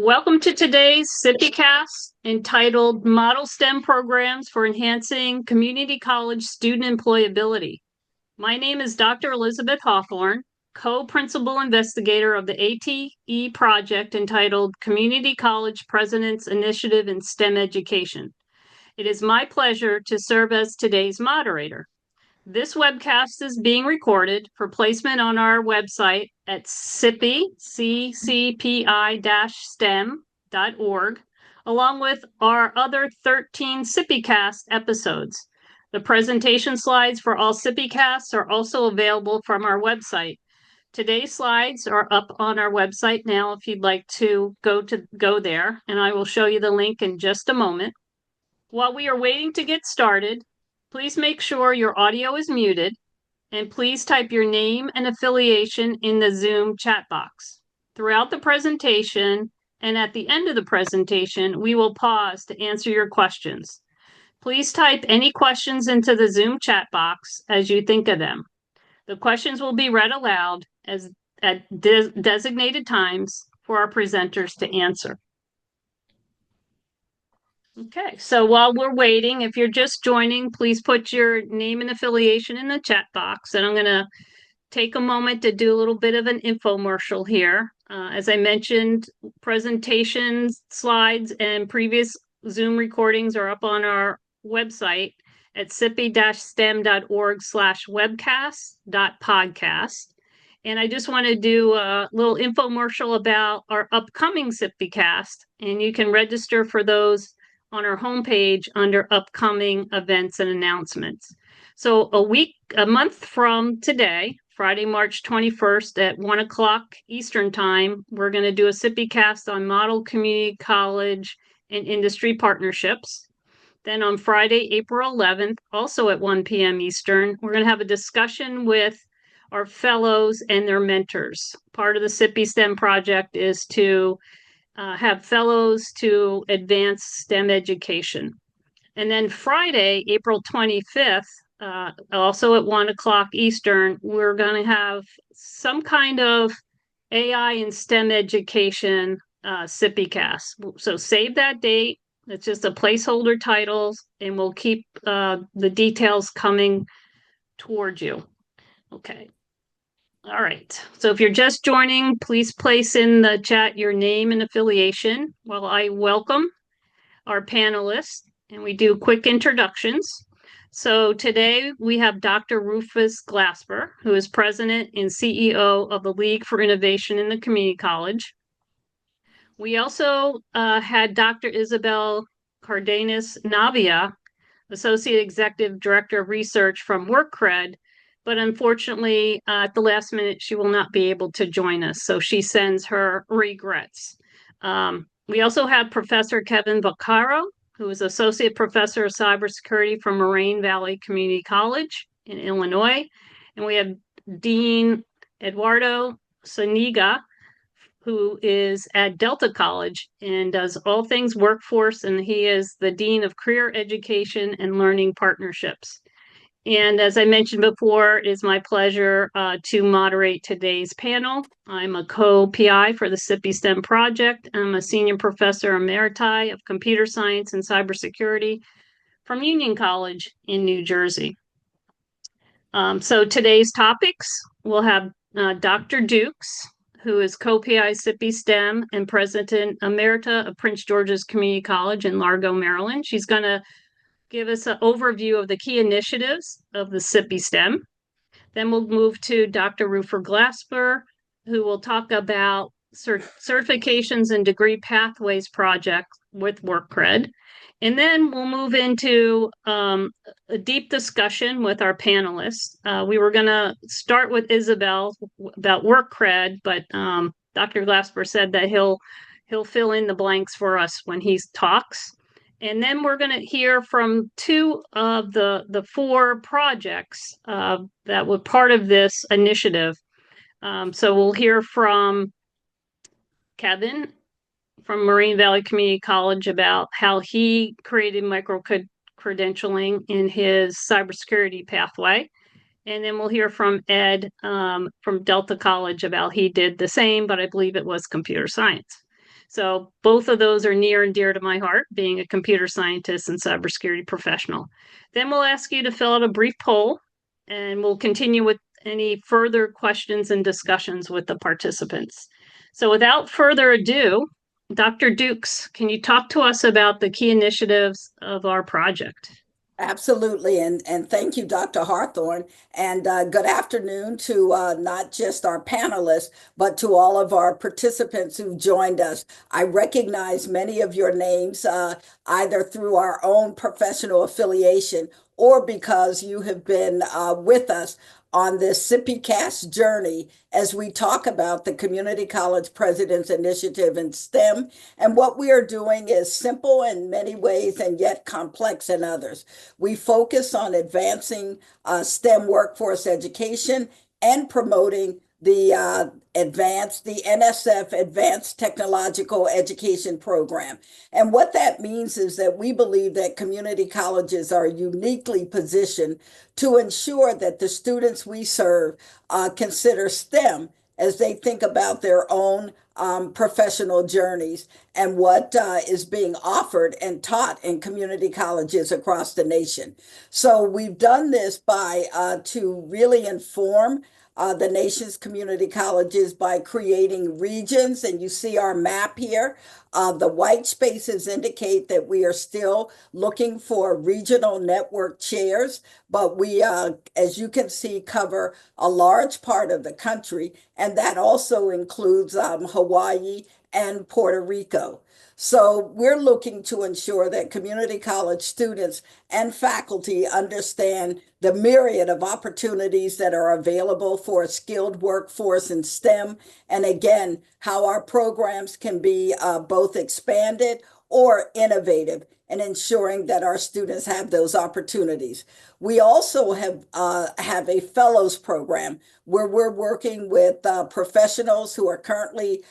Welcome to today's CCPI-STEM entitled Model STEM Programs for Enhancing Community College Student Employability. My name is Dr. Elizabeth Hawthorne, co-principal investigator of the ATE project entitled Community College President's Initiative in STEM Education. It is my pleasure to serve as today's moderator. This webcast is being recorded for placement on our website at CCPI-STEM.org, along with our other 13 CCPI-STEM episodes. The presentation slides for all CCPI-STEMs are also available from our website. Today's slides are up on our website now if you'd like to go there, and I will show you the link in just a moment. While we are waiting to get started, please make sure your audio is muted, and please type your name and affiliation in the Zoom chat box. Throughout the presentation and at the end of the presentation, we will pause to answer your questions. Please type any questions into the Zoom chat box as you think of them. The questions will be read aloud at designated times for our presenters to answer. Okay, so while we're waiting, if you're just joining, please put your name and affiliation in the chat box. And I'm going to take a moment to do a little bit of an infomercial here. As I mentioned, presentations, slides, and previous Zoom recordings are up on our website at ccipi-stem.org/webcast.podcast. And I just want to do a little infomercial about our upcoming CCPI-STEM, and you can register for those on our homepage under upcoming events and announcements. So a month from today, Friday, March 21st at 1 o'clock Eastern time, we're going to do a CCPI-STEM on model community college and industry partnerships. Then on Friday, April 11th, also at 1 p.m. Eastern, we're going to have a discussion with our fellows and their mentors. Part of the CCPI-STEM project is to have fellows to advance STEM education. And then Friday, April 25th, also at 1 o'clock Eastern, we're going to have some kind of AI and STEM education CCPI-STEM. So save that date. It's just a placeholder title, and we'll keep the details coming towards you. Okay. All right. So if you're just joining, please place in the chat your name and affiliation while I welcome our panelists and we do quick introductions. So today we have Dr. Rufus Glasper, who is president and CEO of the League for Innovation in the Community College. We also had Dr. Isabel Cardenas Navia, associate executive director of research from WorkCred, but unfortunately, at the last minute, she will not be able to join us. So she sends her regrets. We also have Professor Kevin Vaccaro, who is Associate Professor of Cybersecurity from Moraine Valley Community College in Illinois. And we have Dean Eduardo Saniga, who is at Delta College and does all things workforce, and he is the Dean of Career Education and Learning Partnerships. And as I mentioned before, it is my pleasure to moderate today's panel. I'm a co-PI for the CCPI-STEM project. I'm a senior professor emeriti of computer science and cybersecurity from Union College in New Jersey. So today's topics, we'll have Dr. Dukes, who is co-PI CCPI-STEM and president emerita of Prince George's Community College in Largo, Maryland. She's going to give us an overview of the key initiatives of the CCPI-STEM. Then we'll move to Dr. Rufus Glasper, who will talk about certifications and degree pathways project with WorkCred. And then we'll move into a deep discussion with our panelists. We were going to start with Isabel about WorkCred, but Dr. Glasper said that he'll fill in the blanks for us when he talks. And then we're going to hear from two of the four projects that were part of this initiative. So we'll hear from Kevin from Moraine Valley Community College about how he created micro-credentialing in his cybersecurity pathway. And then we'll hear from Ed from Delta College about he did the same, but I believe it was computer science. So both of those are near and dear to my heart, being a computer scientist and cybersecurity professional. Then we'll ask you to fill out a brief poll, and we'll continue with any further questions and discussions with the participants. So without further ado, Dr. Dukes, can you talk to us about the key initiatives of our project? Absolutely. And thank you, Dr. Hawthorne. And good afternoon to not just our panelists, but to all of our participants who've joined us. I recognize many of your names either through our own professional affiliation or because you have been with us on this CCPI-STEM journey as we talk about the Community College President's Initiative in STEM. And what we are doing is simple in many ways and yet complex in others. We focus on advancing STEM workforce education and promoting the NSF Advanced Technological Education Program. And what that means is that we believe that community colleges are uniquely positioned to ensure that the students we serve consider STEM as they think about their own professional journeys and what is being offered and taught in community colleges across the nation. So we've done this by to really inform the nation's community colleges by creating regions, and you see our map here. The white spaces indicate that we are still looking for regional network chairs, but we, as you can see, cover a large part of the country, and that also includes Hawaii and Puerto Rico. So we're looking to ensure that community college students and faculty understand the myriad of opportunities that are available for a skilled workforce in STEM. And again, how our programs can be both expanded or innovative and ensuring that our students have those opportunities. We also have a fellows program where we're working with professionals who are currently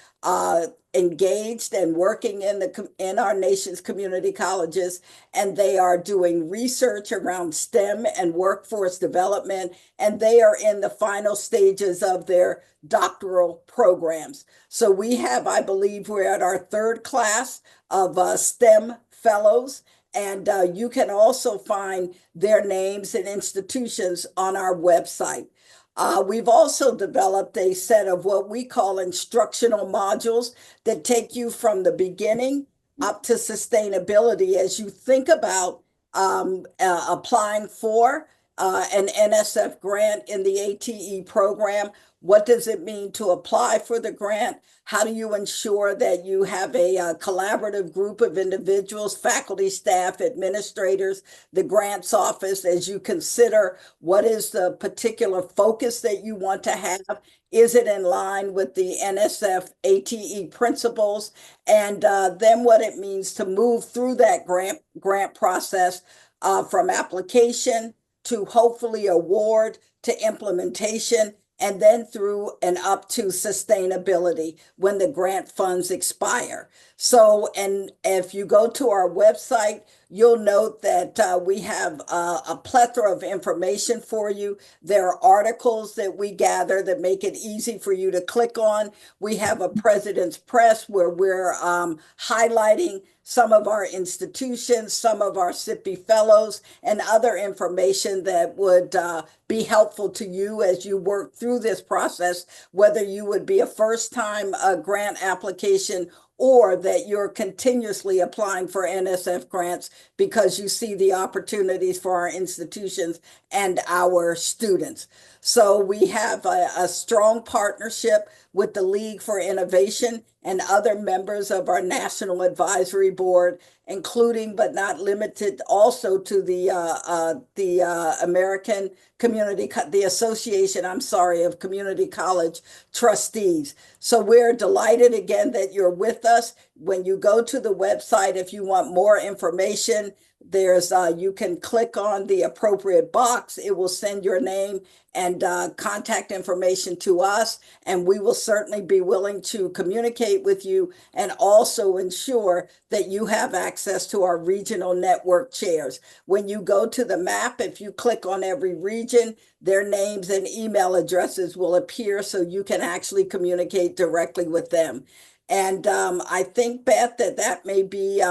engaged and working in our nation's community colleges, and they are doing research around STEM and workforce development, and they are in the final stages of their doctoral programs. So we have, I believe, we're at our third class of STEM fellows. And you can also find their names and institutions on our website. We've also developed a set of what we call instructional modules that take you from the beginning up to sustainability as you think about applying for an NSF grant in the ATE program. What does it mean to apply for the grant? How do you ensure that you have a collaborative group of individuals, faculty, staff, administrators, the grants office, as you consider what is the particular focus that you want to have? Is it in line with the NSF ATE principles? And then what it means to move through that grant process from application to hopefully award to implementation, and then through and up to sustainability when the grant funds expire. So, and if you go to our website, you'll note that we have a plethora of information for you. There are articles that we gather that make it easy for you to click on. We have a President's Press where we're highlighting some of our institutions, some of our SIPI fellows, and other information that would be helpful to you as you work through this process, whether you would be a first-time grant application or that you're continuously applying for NSF grants because you see the opportunities for our institutions and our students. So we have a strong partnership with the League for Innovation and other members of our National Advisory Board, including but not limited also to the American Community, the Association, I'm sorry, of Community College Trustees. So we're delighted again that you're with us. When you go to the website, if you want more information, there's you can click on the appropriate box. It will send your name and contact information to us, and we will certainly be willing to communicate with you and also ensure that you have access to our regional network chairs. When you go to the map, if you click on every region, their names and email addresses will appear so you can actually communicate directly with them. And I think, Beth, that may be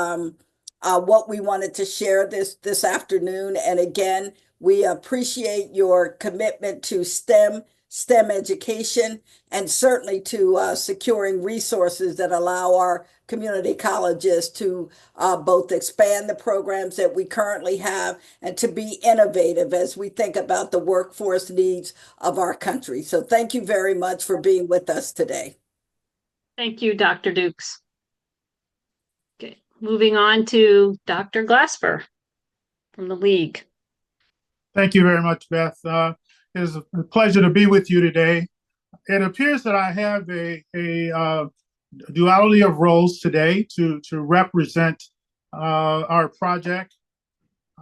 what we wanted to share this afternoon. And again, we appreciate your commitment to STEM education, and certainly to securing resources that allow our community colleges to both expand the programs that we currently have and to be innovative as we think about the workforce needs of our country. So thank you very much for being with us today. Thank you, Dr. Dukes. Okay, moving on to Dr. Glasper from the League. Thank you very much, Beth. It is a pleasure to be with you today. It appears that I have a duality of roles today to represent our project.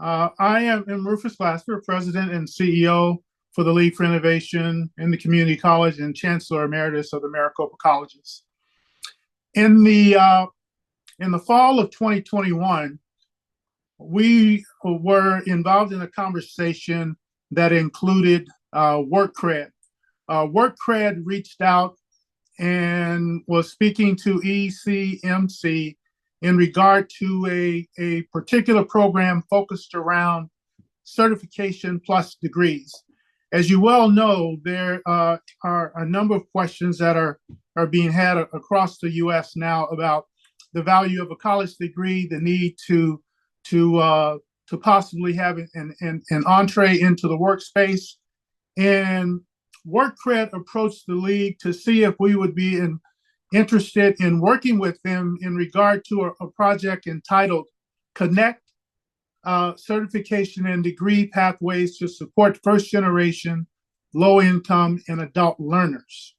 I am Rufus Glasper, President and CEO for the League for Innovation in the Community College and Chancellor Emeritus of the Maricopa Colleges. In the fall of 2021, we were involved in a conversation that included work cred. Work cred reached out and was speaking to ECMC in regard to a particular program focused around certification plus degrees. As you well know, there are a number of questions that are being had across the U.S. now about the value of a college degree, the need to possibly have an entree into the workspace. And WorkCred approached the League to see if we would be interested in working with them in regard to a project entitled Connect Certification and Degree Pathways to Support First Generation, Low Income, and Adult Learners.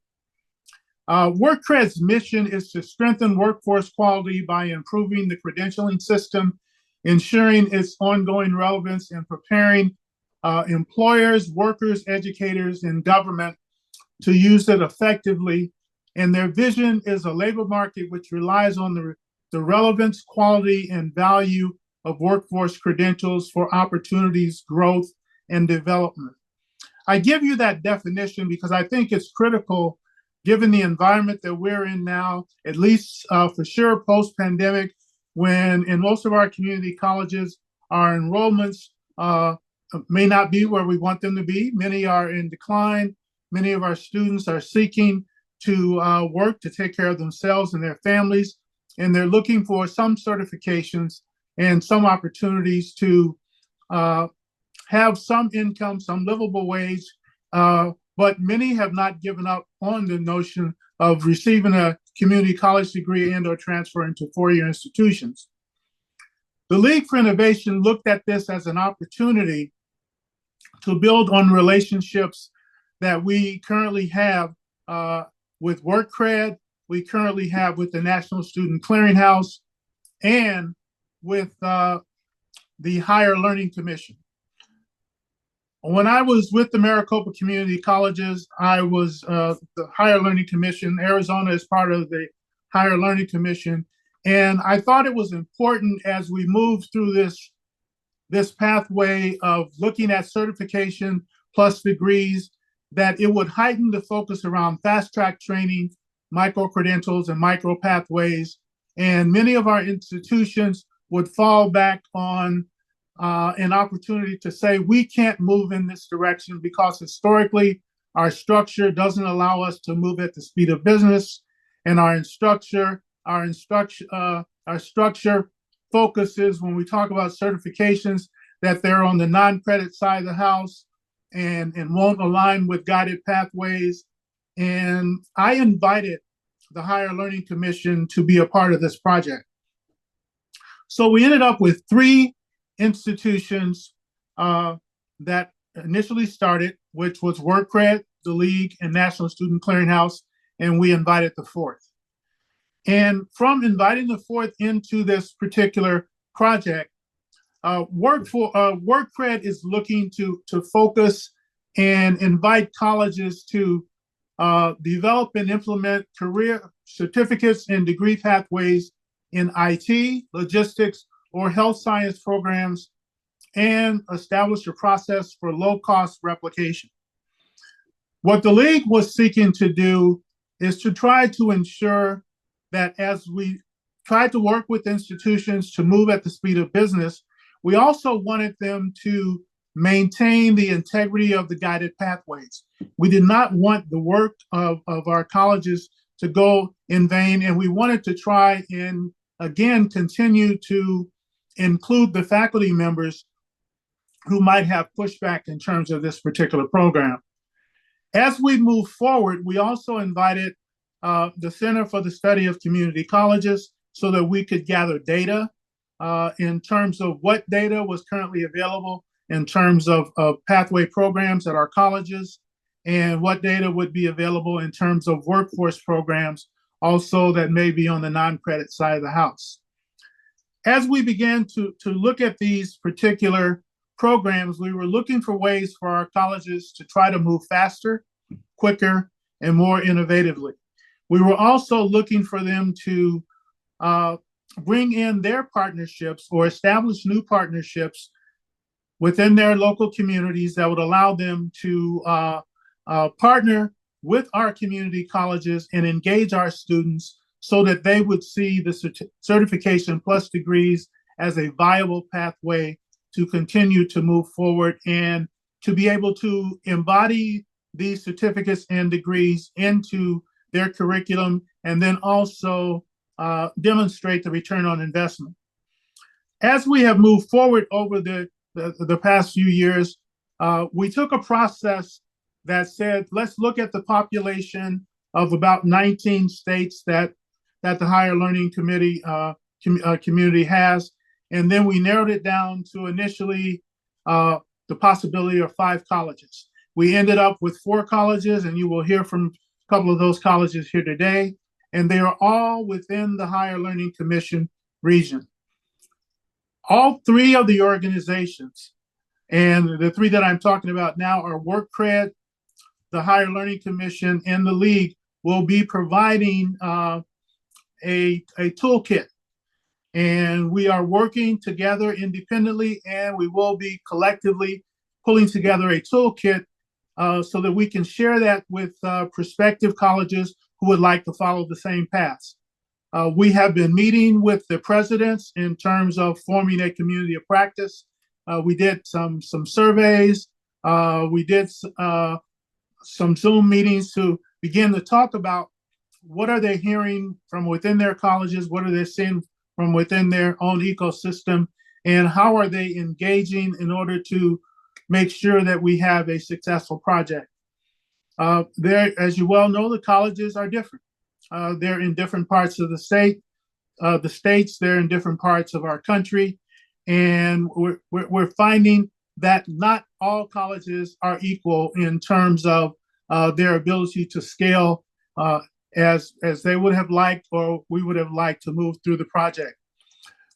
WorkCred's mission is to strengthen workforce quality by improving the credentialing system, ensuring its ongoing relevance, and preparing employers, workers, educators, and government to use it effectively. And their vision is a labor market which relies on the relevance, quality, and value of workforce credentials for opportunities, growth, and development. I give you that definition because I think it's critical given the environment that we're in now, at least for sure post-pandemic, when in most of our community colleges, our enrollments may not be where we want them to be. Many are in decline. Many of our students are seeking to work to take care of themselves and their families, and they're looking for some certifications and some opportunities to have some income, some livable wage, but many have not given up on the notion of receiving a community college degree and or transferring to four-year institutions. The League for Innovation looked at this as an opportunity to build on relationships that we currently have with WorkCred, we currently have with the National Student Clearinghouse, and with the Higher Learning Commission. When I was with the Maricopa Community Colleges, I was the Higher Learning Commission. Arizona is part of the Higher Learning Commission. And I thought it was important as we move through this pathway of looking at certification plus degrees, that it would heighten the focus around fast-track training, micro-credentials, and micro-pathways. And many of our institutions would fall back on an opportunity to say, we can't move in this direction because historically our structure doesn't allow us to move at the speed of business, and our structure focuses, when we talk about certifications, that they're on the non-credit side of the house and won't align with guided pathways. And I invited the Higher Learning Commission to be a part of this project. So we ended up with three institutions that initially started, which was WorkCred, the League, and National Student Clearinghouse, and we invited the fourth. And from inviting the fourth into this particular project, WorkCred is looking to focus and invite colleges to develop and implement career certificates and degree pathways in IT, logistics, or health science programs, and establish a process for low-cost replication. What the League was seeking to do is to try to ensure that as we tried to work with institutions to move at the speed of business, we also wanted them to maintain the integrity of the guided pathways. We did not want the work of our colleges to go in vain, and we wanted to try and, again, continue to include the faculty members who might have pushback in terms of this particular program. As we move forward, we also invited the Center for the Study of Community Colleges so that we could gather data in terms of what data was currently available in terms of pathway programs at our colleges, and what data would be available in terms of workforce programs also that may be on the non-credit side of the house. As we began to look at these particular programs, we were looking for ways for our colleges to try to move faster, quicker, and more innovatively. We were also looking for them to bring in their partnerships or establish new partnerships within their local communities that would allow them to partner with our community colleges and engage our students so that they would see the certification plus degrees as a viable pathway to continue to move forward and to be able to embody these certificates and degrees into their curriculum, and then also demonstrate the return on investment. As we have moved forward over the past few years, we took a process that said, let's look at the population of about 19 states that the Higher Learning Committee community has. And then we narrowed it down to initially the possibility of 5 colleges. We ended up with 4 colleges, and you will hear from a couple of those colleges here today. And they are all within the Higher Learning Commission region. All 3 of the organizations, and the 3 that I'm talking about now are WorkCred, the Higher Learning Commission, and the League, will be providing a toolkit. And we are working together independently, and we will be collectively pulling together a toolkit so that we can share that with prospective colleges who would like to follow the same paths. We have been meeting with the presidents in terms of forming a community of practice. We did some surveys. We did some Zoom meetings to begin to talk about what are they hearing from within their colleges, what are they seeing from within their own ecosystem, and how are they engaging in order to make sure that we have a successful project. As you well know, the colleges are different. They're in different parts of the states, they're in different parts of our country, and we're finding that not all colleges are equal in terms of their ability to scale as they would have liked, or we would have liked to move through the project.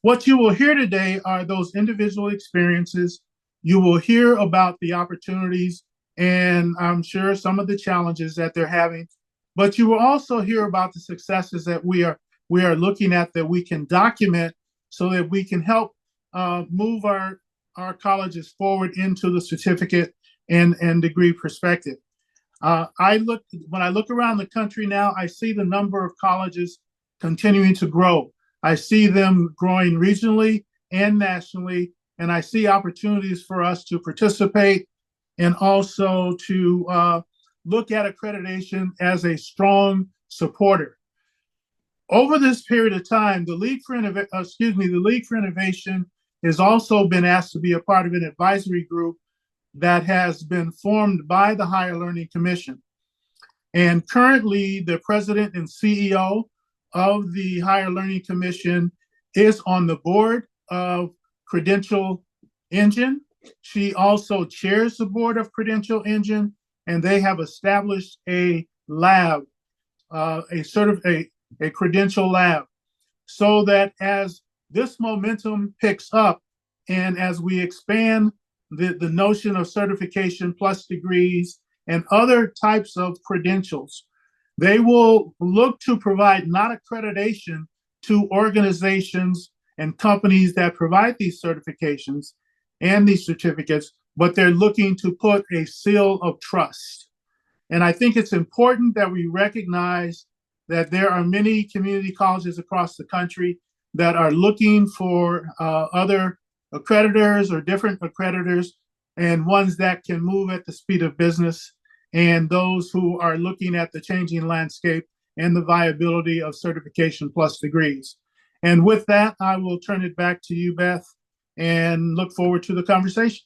What you will hear today are those individual experiences. You will hear about the opportunities and I'm sure some of the challenges that they're having, but you will also hear about the successes that we are looking at that we can document so that we can help move our colleges forward into the certificate and degree perspective. When I look around the country now, I see the number of colleges continuing to grow. I see them growing regionally and nationally, and I see opportunities for us to participate and also to look at accreditation as a strong supporter. Over this period of time, the League for Innovation has also been asked to be a part of an advisory group that has been formed by the Higher Learning Commission. And currently, the president and CEO of the Higher Learning Commission is on the board of Credential Engine. She also chairs the board of Credential Engine, and they have established a lab, a credential lab, so that as this momentum picks up and as we expand the notion of certification plus degrees and other types of credentials, they will look to provide not accreditation to organizations and companies that provide these certifications and these certificates, but they're looking to put a seal of trust. And I think it's important that we recognize that there are many community colleges across the country that are looking for other accreditors or different accreditors, and ones that can move at the speed of business, and those who are looking at the changing landscape and the viability of certification plus degrees. And with that, I will turn it back to you, Beth, and look forward to the conversation.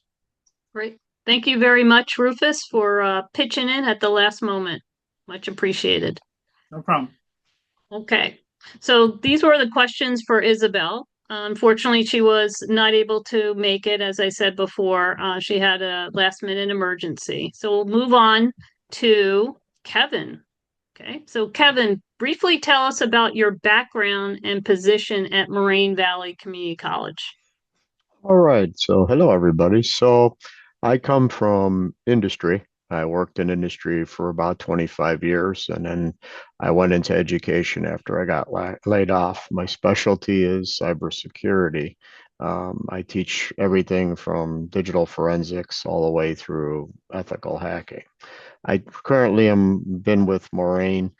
Great. Thank you very much, Rufus, for pitching in at the last moment. Much appreciated. No problem. Okay. So these were the questions for Isabel. Unfortunately, she was not able to make it, as I said before. She had a last minute emergency. So we'll move on to Kevin. Okay. So Kevin, briefly tell us about your background and position at Moraine Valley Community College. All right. So, hello, everybody. So, I come from industry. I worked in industry for about 25 years, and then I went into education after I got laid off. My specialty is cybersecurity. I teach everything from digital forensics all the way through ethical hacking. I currently am been with Moraine.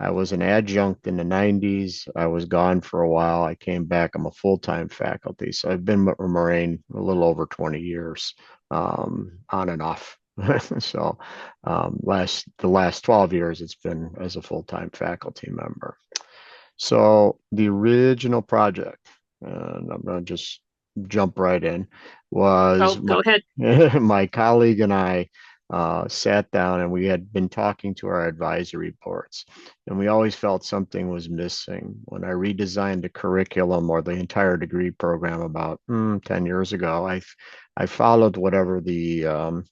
I was an adjunct in the 90s. I was gone for a while. I came back. I'm a full-time faculty. So I've been with Moraine a little over 20 years, on and off. So the last 12 years, it's been as a full-time faculty member. So the original project, and I'm going to just jump right in, was Go ahead. my colleague and I sat down, and we had been talking to our advisory boards, and we always felt something was missing. When I redesigned the curriculum or the entire degree program about 10 years ago, I followed whatever the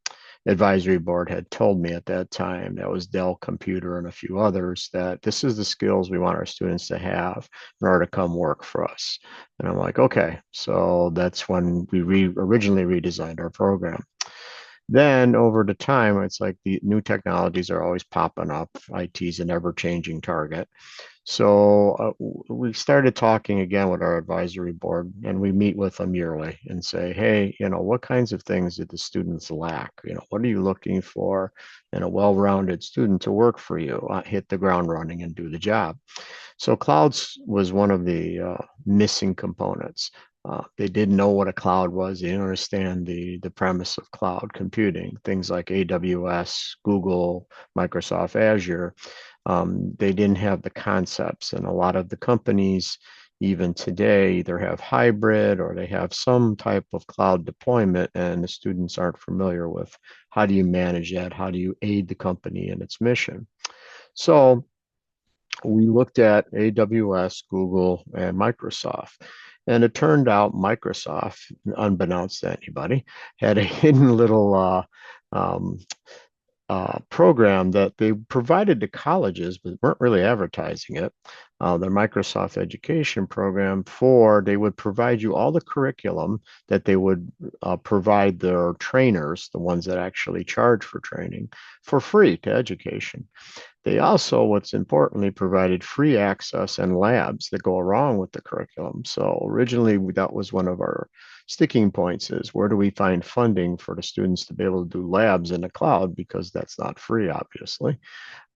advisory board had told me at that time. That was Dell Computer and a few others, that this is the skills we want our students to have in order to come work for us. And I'm like, okay. So that's when we originally redesigned our program. Then over the time, it's like the new technologies are always popping up. IT's an ever-changing target. So we started talking again with our advisory board, and we meet with them yearly and say, hey, what kinds of things did the students lack? What are you looking for in a well-rounded student to work for you, hit the ground running and do the job? So clouds was one of the missing components. They didn't know what a cloud was. They didn't understand the premise of cloud computing, things like AWS, Google, Microsoft Azure. They didn't have the concepts, and a lot of the companies, even today, either have hybrid or they have some type of cloud deployment, and the students aren't familiar with how do you manage that? How do you aid the company in its mission? So we looked at AWS, Google, and Microsoft. And it turned out Microsoft, unbeknownst to anybody, had a hidden little program that they provided to colleges, but weren't really advertising it. Their Microsoft Education program, they would provide you all the curriculum that they would provide their trainers, the ones that actually charge for training, for free to education. They also, what's importantly, provided free access and labs that go along with the curriculum. So originally, that was one of our sticking points, is where do we find funding for the students to be able to do labs in the cloud, because that's not free, obviously.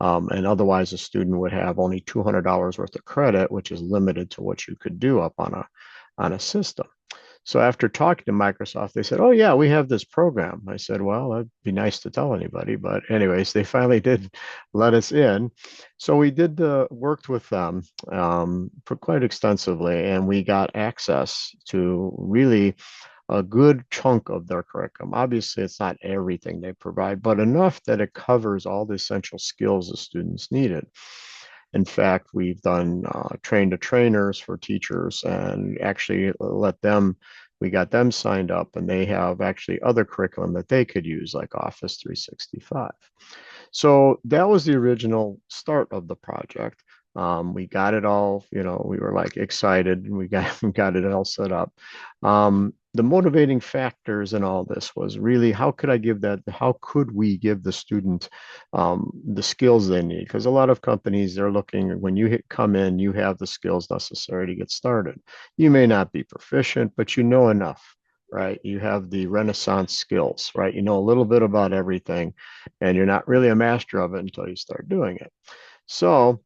And otherwise, a student would have only $200 worth of credit, which is limited to what you could do up on a system. So after talking to Microsoft, they said, oh, yeah, we have this program. I said, well, that'd be nice to tell anybody. But anyways, they finally did let us in. So we worked with them for quite extensively, and we got access to really a good chunk of their curriculum. Obviously, it's not everything they provide, but enough that it covers all the essential skills the students needed. In fact, we've done train-to-trainers for teachers, and actually we got them signed up, and they have actually other curriculum that they could use, like Office 365. So that was the original start of the project. We got it all, we were like excited, and we got it all set up. The motivating factors in all this was really, how could we give the student the skills they need? Because a lot of companies, they're looking, when you come in, you have the skills necessary to get started. You may not be proficient, but you know enough, right? You have the Renaissance skills, right? You know a little bit about everything, and you're not really a master of it until you start doing it. So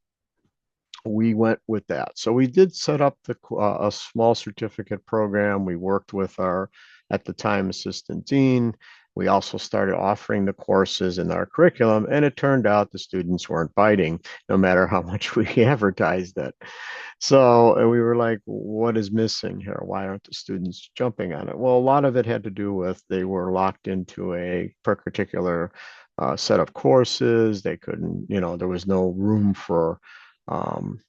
we went with that. So we did set up a small certificate program. We worked with our, at the time, assistant dean. We also started offering the courses in our curriculum, and it turned out the students weren't biting, no matter how much we advertised it. So we were like, what is missing here? Why aren't the students jumping on it? Well, a lot of it had to do with they were locked into a particular set of courses. They couldn't, there was no room for um,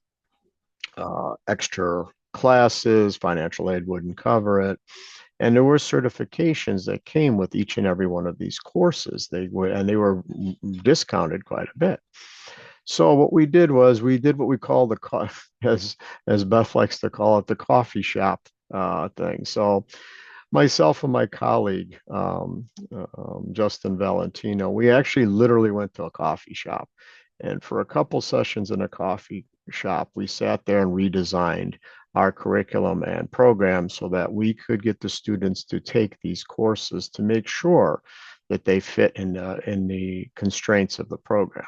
extra classes. Financial aid wouldn't cover it. And there were certifications that came with each and every one of these courses. They were discounted quite a bit. So what we did was we did what we call as Beth likes to call it, the coffee shop thing. So myself and my colleague Justin Valentino, we actually literally went to a coffee shop, and for a couple sessions in a coffee shop, we sat there and redesigned our curriculum and program so that we could get the students to take these courses to make sure that they fit in the constraints of the program.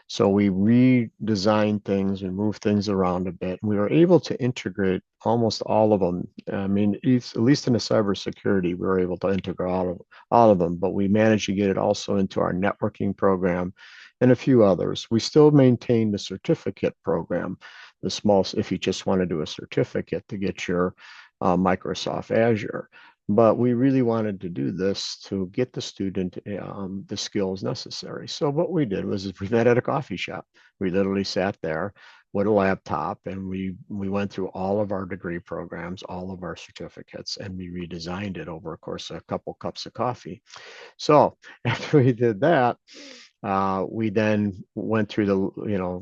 So we redesigned things and moved things around a bit. We were able to integrate almost all of them. I mean, at least in the cybersecurity, we were able to integrate all of them, but we managed to get it also into our networking program and a few others. We still maintain the certificate program, the small, if you just want to do a certificate to get your Microsoft Azure. But we really wanted to do this to get the student the skills necessary. So what we did was we met at a coffee shop. We literally sat there with a laptop, and we went through all of our degree programs, all of our certificates, and we redesigned it over, of course, a couple cups of coffee. So after we did that, we then went through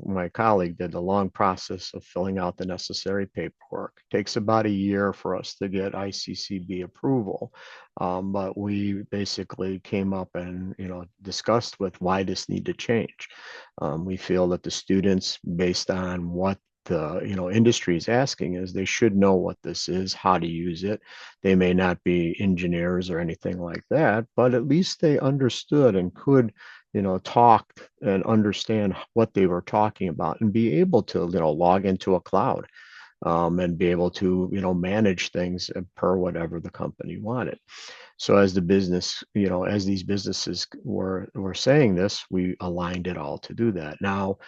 my colleague did the long process of filling out the necessary paperwork. It takes about a year for us to get ICCB approval. But we basically came up and, discussed with why this need to change. We feel that the students, based on what the industry is asking, is they should know what this is, how to use it. They may not be engineers or anything like that, but at least they understood and could talk and understand what they were talking about and be able to log into a cloud and be able to manage things per whatever the company wanted. So as the business, as these businesses were saying this, we aligned it all to do that. Now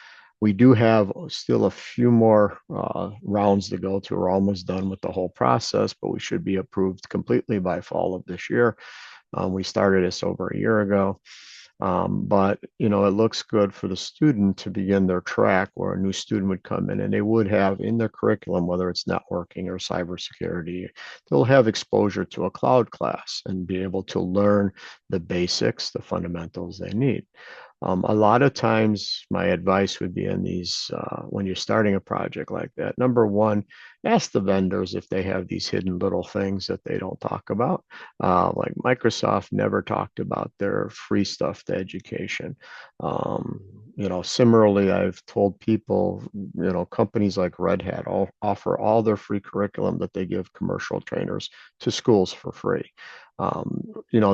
we do have still a few more rounds to go to. We're almost done with the whole process, but we should be approved completely by fall of this year. We started this over a year ago. But it looks good for the student to begin their track where a new student would come in and they would have in their curriculum, whether it's networking or cybersecurity, they'll have exposure to a cloud class and be able to learn the basics, the fundamentals they need. A lot of times my advice would be in these, when you're starting a project like that, number one, ask the vendors if they have these hidden little things that they don't talk about. Like Microsoft never talked about their free stuff to education. Similarly, I've told people, companies like Red Hat offer all their free curriculum that they give commercial trainers to schools for free.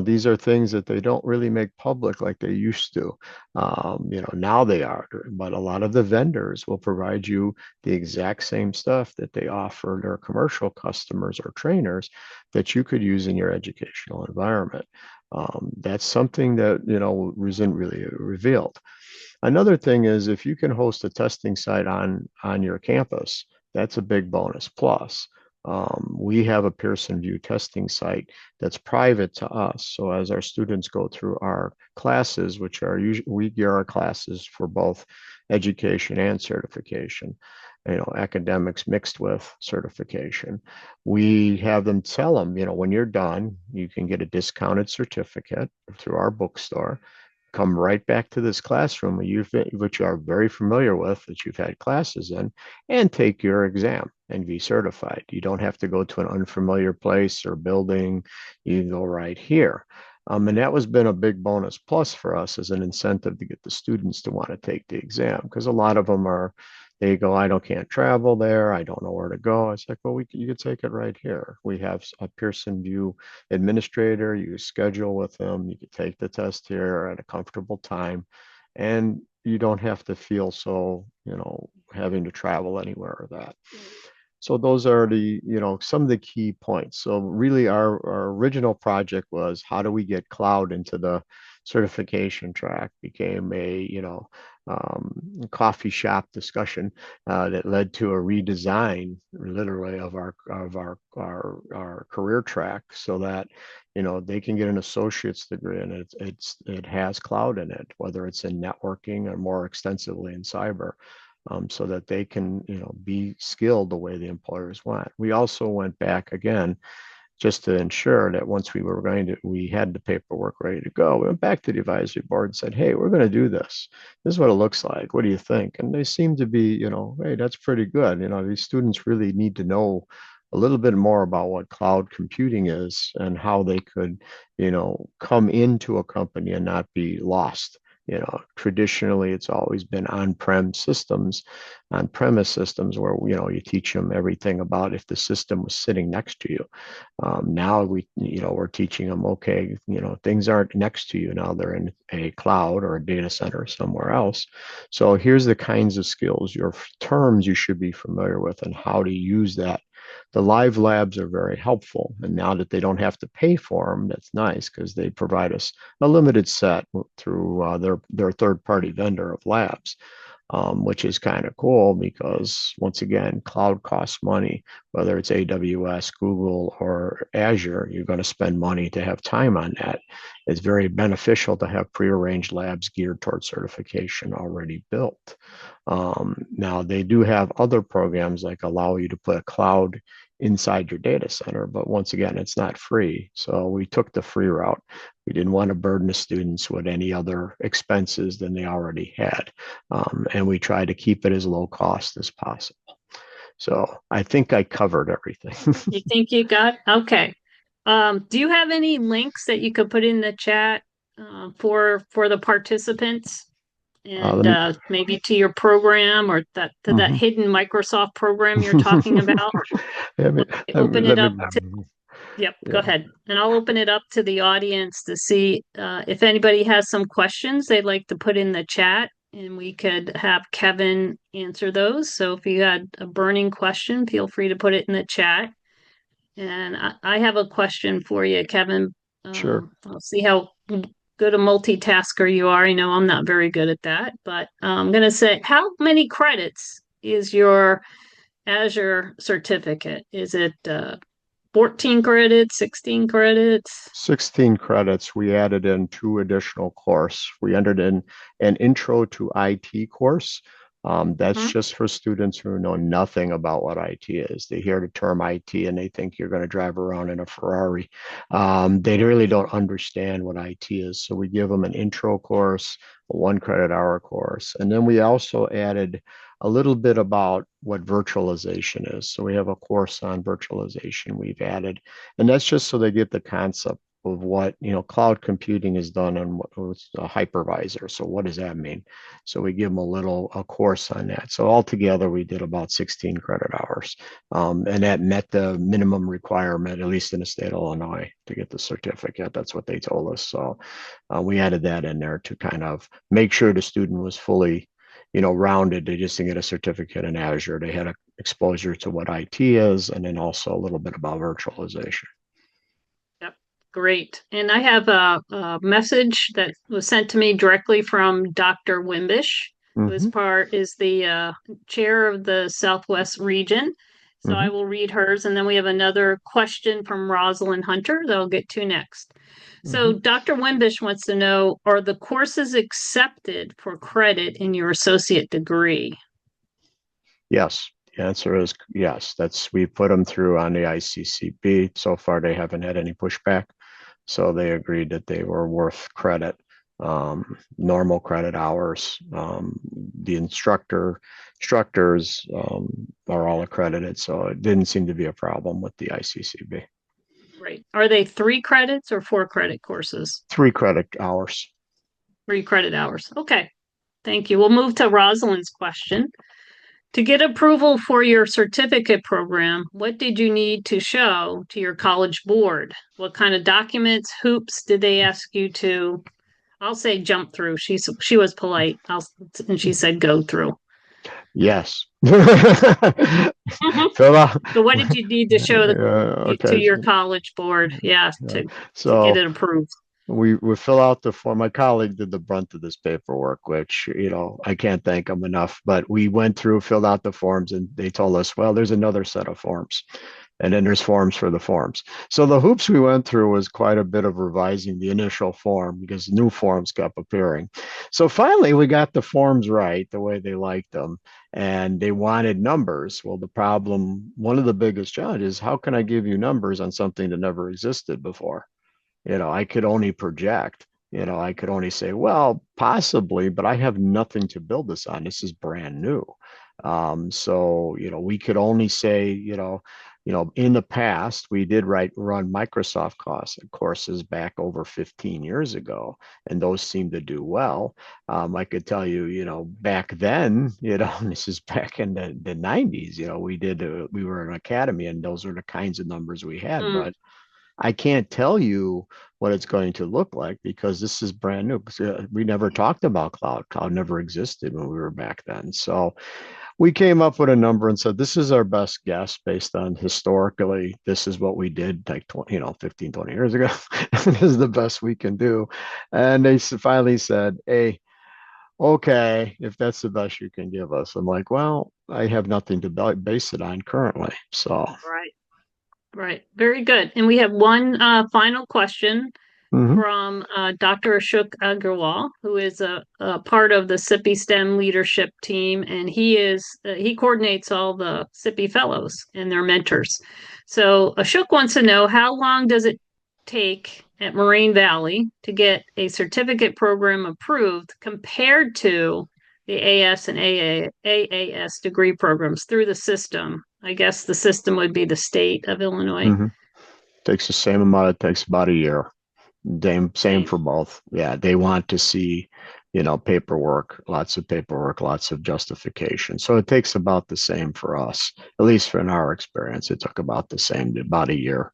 These are things that they don't really make public like they used to. Now they are, but a lot of the vendors will provide you the exact same stuff that they offer their commercial customers or trainers that you could use in your educational environment. That's something that, isn't really revealed. Another thing is if you can host a testing site on your campus, that's a big bonus plus. We have a Pearson VUE testing site that's private to us. So as our students go through our classes, which are usually, we gear our classes for both education and certification, academics mixed with certification. We have them tell them, when you're done, you can get a discounted certificate through our bookstore. Come right back to this classroom which you are very familiar with, that you've had classes in, and take your exam and be certified. You don't have to go to an unfamiliar place or building. You go right here. And that has been a big bonus plus for us as an incentive to get the students to want to take the exam, because a lot of them they go, can't travel there. I don't know where to go. It's like, well, you could take it right here. We have a Pearson VUE administrator. You schedule with them. You could take the test here at a comfortable time. And you don't have to feel so, having to travel anywhere or that. So those are the, some of the key points. So really our original project was how do we get cloud into the certification track, became a, coffee shop discussion that led to a redesign literally of our career track so that, they can get an associate's degree and it has cloud in it, whether it's in networking or more extensively in cyber. So that they can, be skilled the way the employers want. We also went back again, just to ensure that once we had the paperwork ready to go, we went back to the advisory board and said, hey, we're going to do this. This is what it looks like. What do you think? And they seem to be, hey, that's pretty good. These students really need to know a little bit more about what cloud computing is and how they could, come into a company and not be lost. Traditionally, it's always been on-premise systems where, you teach them everything about if the system was sitting next to you. Now we're teaching them, okay, things aren't next to you. Now they're in a cloud or a data center somewhere else. So here's the kinds of skills, your terms you should be familiar with and how to use that. The live labs are very helpful. And now that they don't have to pay for them, that's nice because they provide us a limited set through their third-party vendor of labs. Which is kind of cool because once again, cloud costs money, whether it's AWS, Google, or Azure, you're going to spend money to have time on that. It's very beneficial to have prearranged labs geared towards certification already built. Now they do have other programs like allow you to put a cloud inside your data center, but once again, it's not free. So we took the free route. We didn't want to burden the students with any other expenses than they already had. And we tried to keep it as low cost as possible. So I think I covered everything. You think you got? Okay. Do you have any links that you could put in the chat for the participants? And maybe to your program or that hidden Microsoft program you're talking about. Open it up. Yep, go ahead. And I'll open it up to the audience to see if anybody has some questions they'd like to put in the chat, and we could have Kevin answer those. So if you had a burning question, feel free to put it in the chat. And I have a question for you, Kevin. Sure. I'll see how good a multitasker you are. I know I'm not very good at that, but I'm going to say, how many credits is your Azure certificate? Is it 14 credits, 16 credits? 16 credits. We added in 2 additional courses. We entered in an intro to IT course. That's just for students who know nothing about what IT is. They hear the term IT and they think you're going to drive around in a Ferrari. They really don't understand what IT is. So we give them an intro course, a 1 credit hour course. And then we also added a little bit about what virtualization is. So we have a course on virtualization we've added, and that's just so they get the concept of what, cloud computing is done on what's a hypervisor. So what does that mean? So we give them a course on that. So altogether, we did about 16 credit hours. And that met the minimum requirement, at least in the state of Illinois, to get the certificate. That's what they told us. So we added that in there to kind of make sure the student was fully rounded. They just didn't get a certificate in Azure. They had exposure to what IT is, and then also a little bit about virtualization. Yep, great. And I have a message that was sent to me directly from Dr. Wimbish, who is the chair of the Southwest region. So I will read hers, and then we have another question from Rosalind Hunter that I'll get to next. So Dr. Wimbish wants to know, are the courses accepted for credit in your associate degree? Yes, the answer is yes. We put them through on the ICCP. So far, they haven't had any pushback. So they agreed that they were worth credit, normal credit hours. The instructors are all accredited. So it didn't seem to be a problem with the ICCP. Right. Are they 3 credits or 4 credit courses? 3 credit hours. 3 credit hours. Okay. Thank you. We'll move to Rosalind's question. To get approval for your certificate program, what did you need to show to your college board? What kind of documents, hoops did they ask you to I'll say jump through. She was polite. And she said go through. Yes. Mhm. Fill out. So what did you need to show to Okay. your college board? Yeah, Yeah. to get So it approved. we fill out the form. My colleague did the brunt of this paperwork, which, I can't thank him enough. But we went through, filled out the forms, and they told us, well, there's another set of forms. And then there's forms for the forms. So the hoops we went through was quite a bit of revising the initial form because new forms kept appearing. So finally, we got the forms right the way they liked them, and they wanted numbers. Well, the problem, one of the biggest challenges, how can I give you numbers on something that never existed before? I could only project. I could only say, well, possibly, but I have nothing to build this on. This is brand new. So, we could only say, in the past, we did run Microsoft courses back over 15 years ago, and those seemed to do well. I could tell you, back then, this is back in the 90s, we were an academy, and those are the kinds of numbers we had. Mm. But I can't tell you what it's going to look like because this is brand new. We never talked about cloud. Cloud never existed when we were back then. So we came up with a number and said, this is our best guess based on historically, this is what we did like 20, 15, 20 years ago. This is the best we can do. And they finally said, hey, okay, if that's the best you can give us. I'm like, well, I have nothing to base it on currently. So. Right. Right. Very good. And we have one final question Mhm. from Dr. Ashok Agarwal, who is a part of the CCPI-STEM leadership team, and he coordinates all the CCPI fellows and their mentors. So Ashok wants to know, how long does it take at Moraine Valley to get a certificate program approved compared to the AS and AAS degree programs through the system? I guess the system would be the state of Illinois. Mm-hmm. Takes the same amount. It takes about a year. Same for both. Yeah, they want to see, paperwork, lots of paperwork, lots of justification. So it takes about the same for us, at least in our experience. It took about the same, about a year.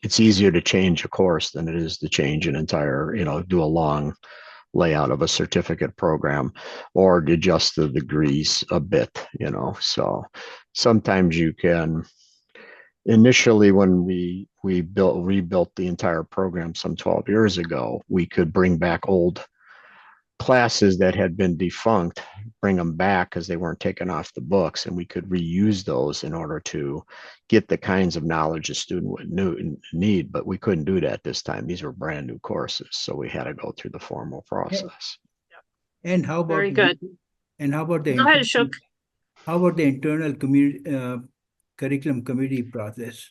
It's easier to change a course than it is to change an entire, do a long layout of a certificate program or to adjust the degrees a bit, So sometimes you can initially when we rebuilt the entire program some 12 years ago, we could bring back old classes that had been defunct, bring them back because they weren't taken off the books, and we could reuse those in order to get the kinds of knowledge a student would need. But we couldn't do that this time. These were brand new courses, so we had to go through the formal process. And how about Very good. And how about the Go ahead, Ashok. how about the internal curriculum committee process?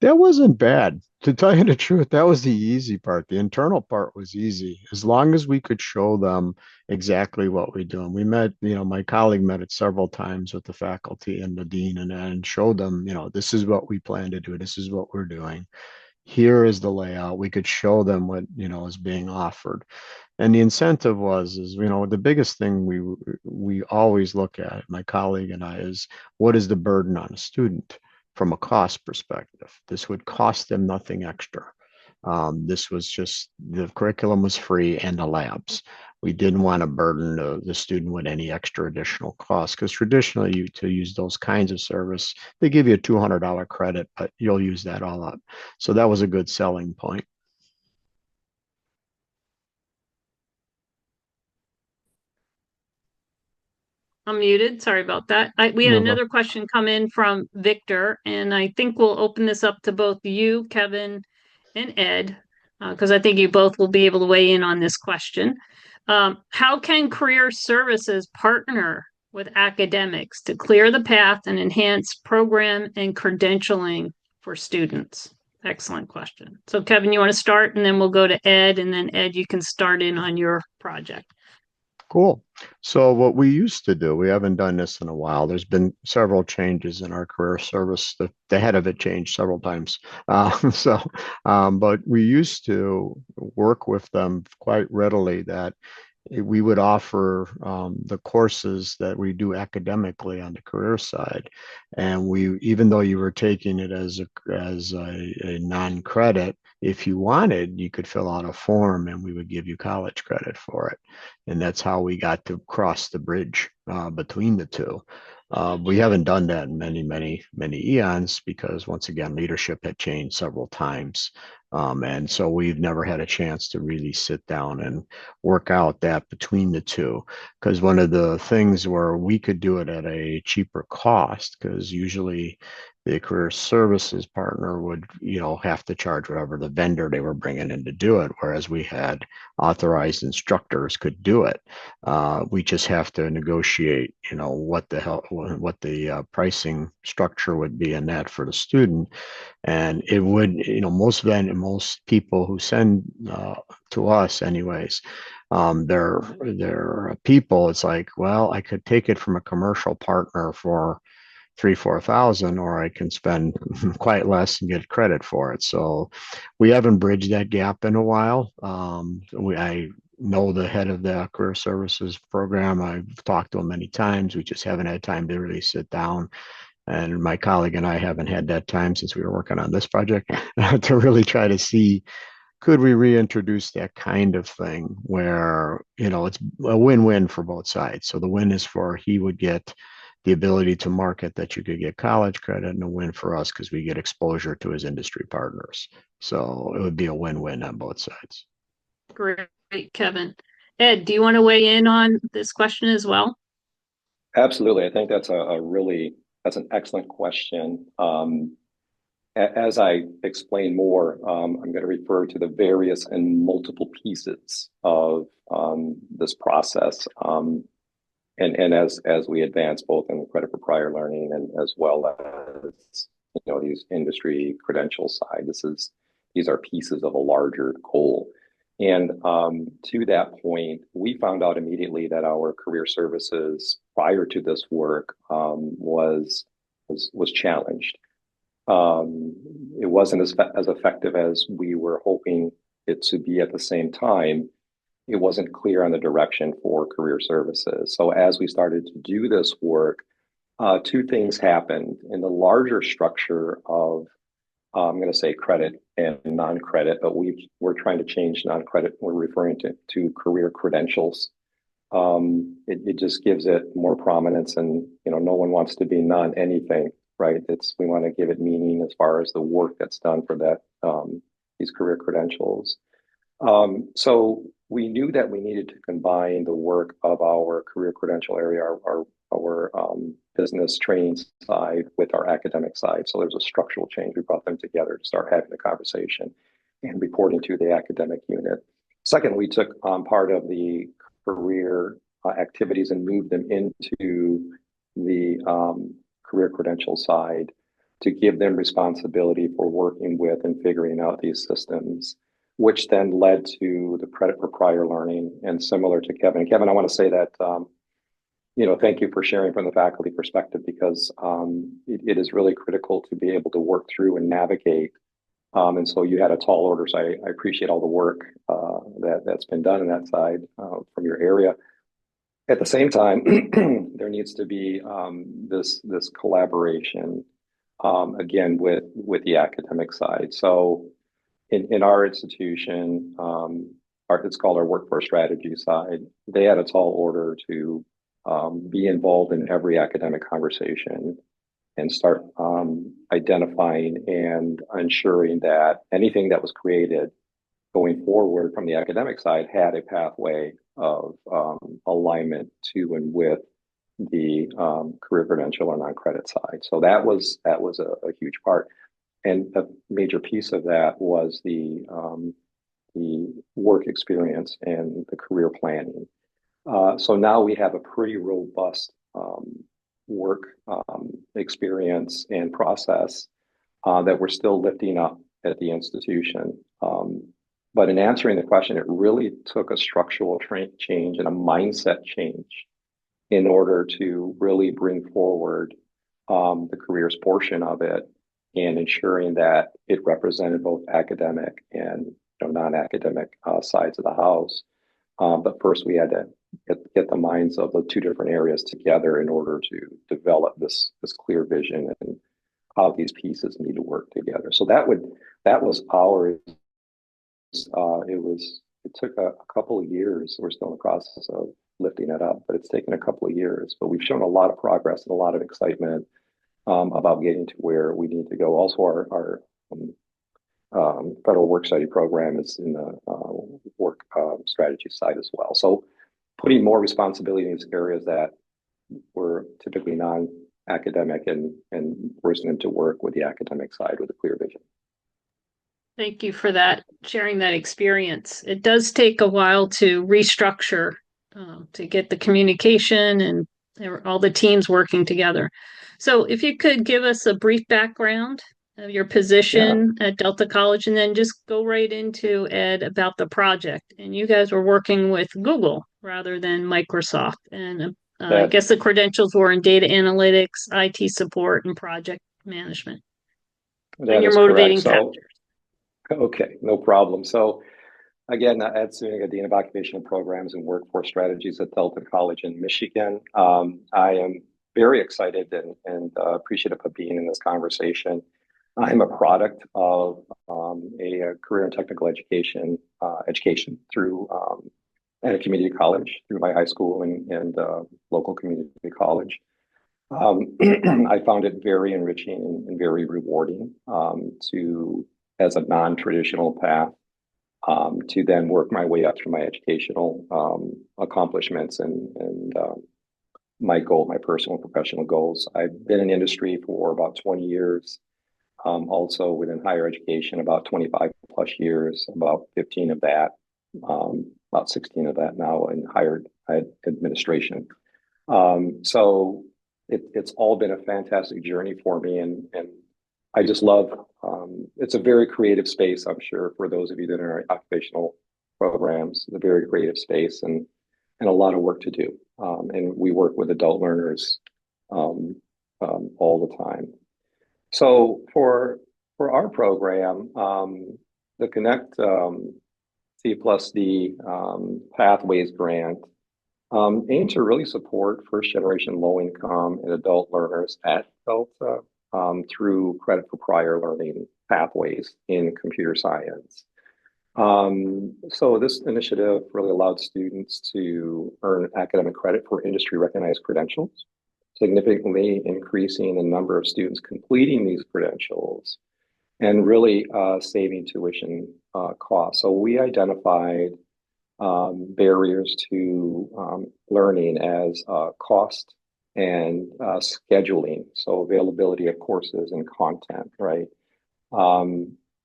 That wasn't bad. To tell you the truth, that was the easy part. The internal part was easy. As long as we could show them exactly what we do. And we met, my colleague met it several times with the faculty and the dean and showed them, this is what we plan to do. This is what we're doing. Here is the layout. We could show them what, is being offered. And the incentive is, the biggest thing we always look at, my colleague and I, is what is the burden on a student? From a cost perspective. This would cost them nothing extra. This was just, the curriculum was free and the labs. We didn't want to burden the student with any extra additional costs because traditionally to use those kinds of service, they give you a $200 credit, but you'll use that all up. So that was a good selling point. I'm muted. Sorry about that. We had another question come in from Victor, and I think we'll open this up to both you, Kevin, and Ed, because I think you both will be able to weigh in on this question. How can career services partner with academics to clear the path and enhance program and credentialing for students? Excellent question. So Kevin, you want to start, and then we'll go to Ed, and then Ed, you can start in on your project. Cool. So what we used to do, we haven't done this in a while. There's been several changes in our career service. The head of it changed several times. But we used to work with them quite readily that we would offer the courses that we do academically on the career side. And even though you were taking it as a non-credit, If you wanted, you could fill out a form and we would give you college credit for it. And that's how we got to cross the bridge between the two. We haven't done that in many eons because, once again, leadership had changed several times. And so we've never had a chance to really sit down and work out that between the two. Because one of the things where we could do it at a cheaper cost, because usually the career services partner would, have to charge whatever the vendor they were bringing in to do it, whereas we had authorized instructors could do it. We just have to negotiate, what the pricing structure would be in that for the student. And it would, most people who send to us anyways, they're people, it's like, well, I could take it from a commercial partner for 3,000-4,000, or I can spend quite less and get credit for it. So we haven't bridged that gap in a while. I know the head of the career services program. I've talked to him many times. We just haven't had time to really sit down. And my colleague and I haven't had that time since we were working on this project to really try to see, could we reintroduce that kind of thing where, it's a win-win for both sides. So the win is for he would get the ability to market that you could get college credit, and a win for us because we get exposure to his industry partners. So it would be a win-win on both sides. Great, Kevin. Ed, do you want to weigh in on this question as well? Absolutely. I think that's that's an excellent question. As I explain more, I'm going to refer to the various and multiple pieces of this process. And as we advance both in the credit for prior learning and as well as these industry credential side, these are pieces of a larger goal. And to that point, we found out immediately that our career services prior to this work was challenged. It wasn't as effective as we were hoping it to be. At the same time, it wasn't clear on the direction for career services. So as we started to do this work, two things happened in the larger structure of, I'm going to say credit and non-credit, but we're trying to change non-credit. We're referring to career credentials. It just gives it more prominence, and no one wants to be non-anything, right? We want to give it meaning as far as the work that's done for that these career credentials. So we knew that we needed to combine the work of our career credential area, our business training side, with our academic side. So there's a structural change. We brought them together to start having the conversation and reporting to the academic unit. Second, we took part of the career activities and moved them into the career credential side to give them responsibility for working with and figuring out these systems, which then led to the credit for prior learning. And similar to Kevin. Kevin, I want to say that, thank you for sharing from the faculty perspective, because it is really critical to be able to work through and navigate. And so you had a tall order, so I appreciate all the work that's been done on that side from your area. At the same time, there needs to be this collaboration, again, with the academic side. So in our institution, it's called our workforce strategy side. They had a tall order to be involved in every academic conversation and start identifying and ensuring that anything that was created going forward from the academic side had a pathway of alignment to and with the career credential or non-credit side. So that was a huge part. And a major piece of that was the work experience and the career planning. So now we have a pretty robust work experience and process that we're still lifting up at the institution. But in answering the question, it really took a structural change and a mindset change in order to really bring forward the careers portion of it, and ensuring that it represented both academic and non-academic sides of the house. But first, we had to get the minds of the two different areas together in order to develop this clear vision and how these pieces need to work together. So that was our it took a couple of years. We're still in the process of lifting it up, but it's taken a couple of years. But we've shown a lot of progress and a lot of excitement about getting to where we need to go. Also, our federal work study program is in the work strategy side as well. So putting more responsibility in these areas that were typically non-academic and forcing them to work with the academic side with a clear vision. Thank you for that, sharing that experience. It does take a while to restructure, to get the communication and all the teams working together. So if you could give us a brief background of your position at Delta College, and then just go right into, Ed, about the project. And you guys were working with Google rather than Microsoft. And I guess the credentials were in data analytics, IT support, and project management. And your motivating factors. Okay, no problem. So again, Ed Zuniga, Dean of Occupational Programs and Workforce Strategies at Delta College in Michigan. I am very excited and appreciative of being in this conversation. I'm a product of a career in technical education through at a community college, through my high school and local community college. I found it very enriching and very rewarding as a non-traditional path, to then work my way up through my educational accomplishments and my personal and professional goals. I've been in industry for about 20 years, also within higher education, about 25 plus years, about 15 of that, about 16 of that now in higher administration. So it's all been a fantastic journey for me, and I just love, it's a very creative space, I'm sure, for those of you that are in occupational programs, it's a very creative space and a lot of work to do. And we work with adult learners all the time. So for our program, the Connect C+D Pathways Grant aims to really support first generation low income and adult learners at Delta through credit for prior learning pathways in computer science. So this initiative really allowed students to earn academic credit for industry recognized credentials, significantly increasing the number of students completing these credentials and really saving tuition costs. So we identified barriers to learning as cost and scheduling, so availability of courses and content, right?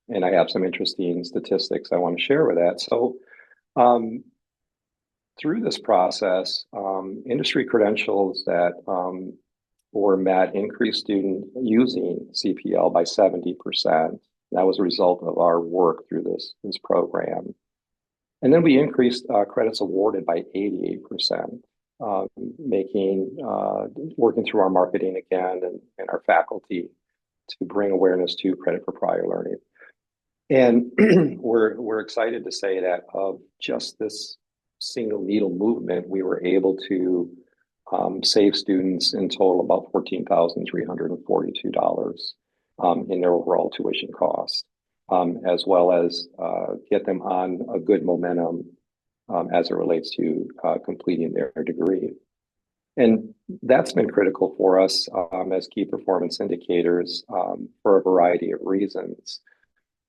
And I have some interesting statistics I want to share with that. So through this process, industry credentials that were met increased student using CPL by 70%. That was a result of our work through this program. And then we increased credits awarded by 88%. Working through our marketing again and our faculty to bring awareness to credit for prior learning. And we're excited to say that of just this single needle movement, we were able to save students in total about $14,342 in their overall tuition cost, as well as get them on a good momentum as it relates to completing their degree. And that's been critical for us as key performance indicators for a variety of reasons.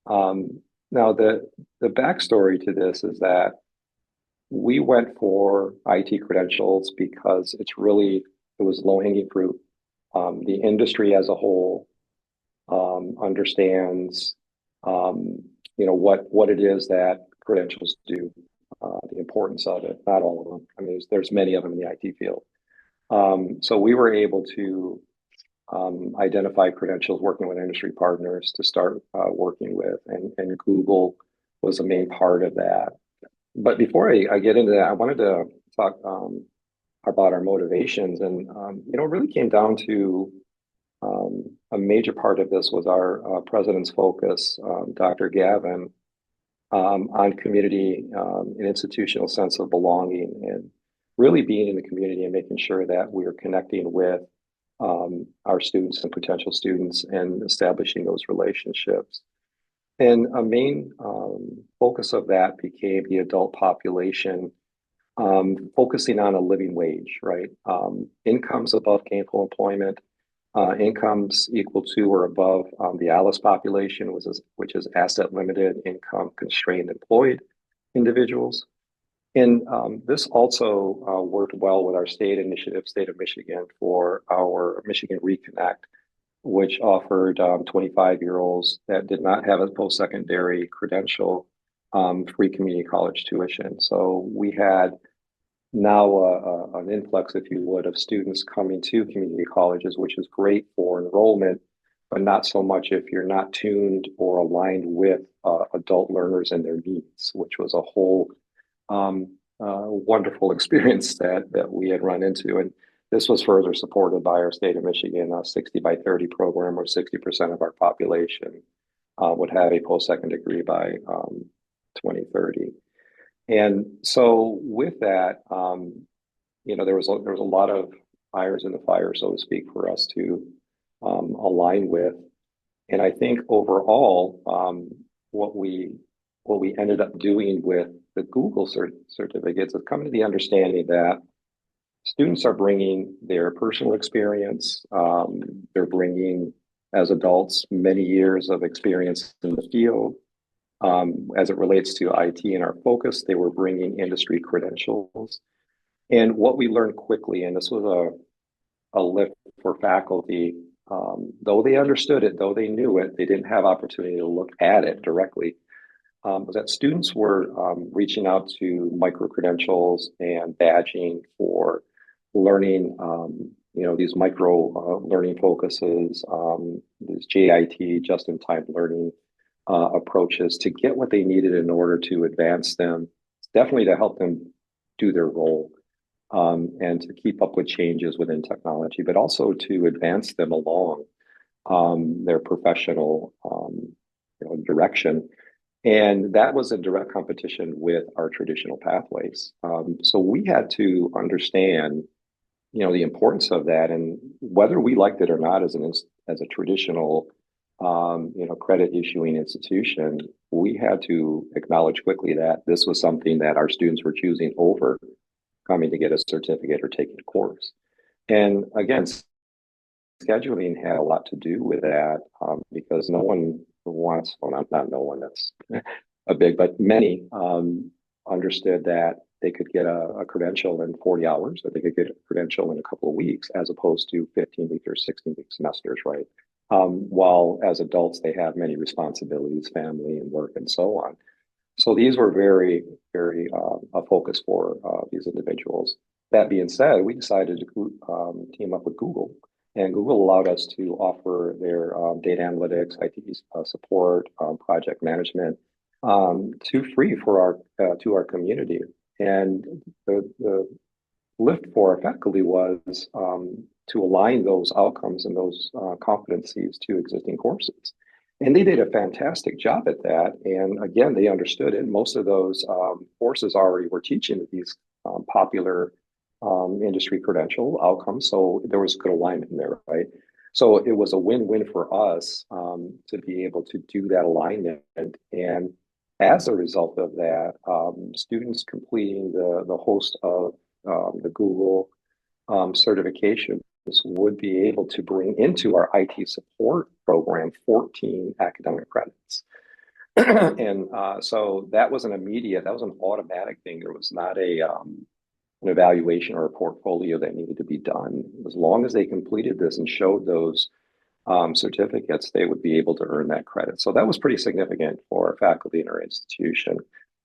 Now, the backstory to this is that we went for IT credentials because it was low-hanging fruit. The industry as a whole understands what it is that credentials do. The importance of it, not all of them. I mean, there's many of them in the IT field. So we were able to identify credentials working with industry partners to start working with, and Google was a main part of that. But before I get into that, I wanted to talk about our motivations, and it really came down to a major part of this was our president's focus, Dr. Gavin, on community and institutional sense of belonging, and really being in the community and making sure that we are connecting with our students and potential students and establishing those relationships. And a main focus of that became the adult population, focusing on a living wage, right? Incomes above gainful employment, incomes equal to or above the ALICE population, which is asset limited, income constrained employed individuals. And this also worked well with our state initiative, State of Michigan, for our Michigan Reconnect, which offered 25-year-olds that did not have a post-secondary credential free community college tuition. So we had now an influx, if you would, of students coming to community colleges, which is great for enrollment, but not so much if you're not tuned or aligned with adult learners and their needs, which was a whole wonderful experience that we had run into. And this was further supported by our state of Michigan 60 by 30 program, where 60% of our population would have a post-second degree by 2030. And so with that, there was a lot of irons in the fire, so to speak, for us to align with. And I think overall, what we ended up doing with the Google certificates is coming to the understanding that students are bringing their personal experience. They're bringing, as adults, many years of experience in the field. As it relates to IT and our focus, they were bringing industry credentials. And what we learned quickly, and this was a lift for faculty, though they understood it, though they knew it, they didn't have opportunity to look at it directly, was that students were reaching out to micro-credentials and badging for learning, these micro learning focuses, these JIT, just-in-time learning approaches to get what they needed in order to advance them, definitely to help them do their role and to keep up with changes within technology, but also to advance them along their professional direction. And that was a direct competition with our traditional pathways. So we had to understand, the importance of that, and whether we liked it or not as a traditional credit issuing institution, we had to acknowledge quickly that this was something that our students were choosing over coming to get a certificate or taking a course. And again, scheduling had a lot to do with that because no one wants, well, not no one, that's a big, but many understood that they could get a credential in 40 hours, or they could get a credential in a couple of weeks, as opposed to 15-week or 16-week semesters, right? While as adults, they have many responsibilities, family and work and so on. So these were very, very a focus for these individuals. That being said, we decided to team up with Google, and Google allowed us to offer their data analytics, IT support, project management to free for to our community. And the lift for our faculty was to align those outcomes and those competencies to existing courses. And they did a fantastic job at that. And again, they understood it. Most of those courses already were teaching these popular industry credential outcomes. So there was good alignment in there, right? So it was a win-win for us to be able to do that alignment. And as a result of that, students completing the host of the Google certifications would be able to bring into our IT support program 14 academic credits. And so that was that was an automatic thing. There was not an evaluation or a portfolio that needed to be done. As long as they completed this and showed those certificates, they would be able to earn that credit. So that was pretty significant for our faculty in our institution.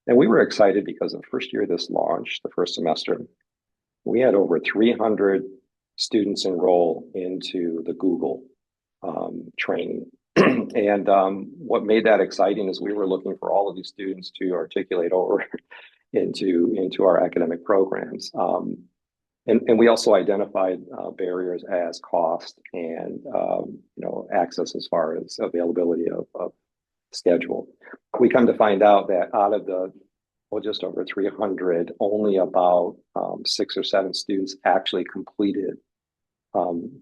And we were excited because the first year this launched, the first semester, we had over 300 students enroll into the Google training. And what made that exciting is we were looking for all of these students to articulate over into our academic programs. And we also identified barriers as cost and access as far as availability of schedule. We come to find out that out of the just over 300, only about 6 or 7 students actually completed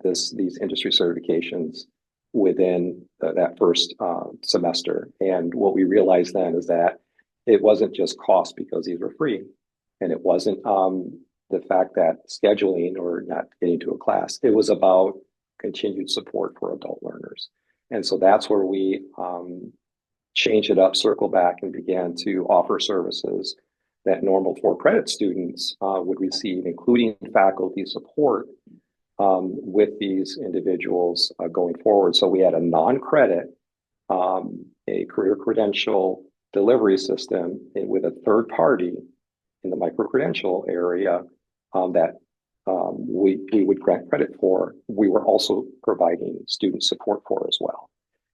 these industry certifications within that first semester. And what we realized then is that it wasn't just cost because these were free, and it wasn't the fact that scheduling or not getting to a class. It was about continued support for adult learners. And so that's where we changed it up, circled back, and began to offer services that normal for-credit students would receive, including faculty support with these individuals going forward. So we had a non-credit, a career credential delivery system with a third party in the micro-credential area that we would grant credit for. We were also providing student support for as well.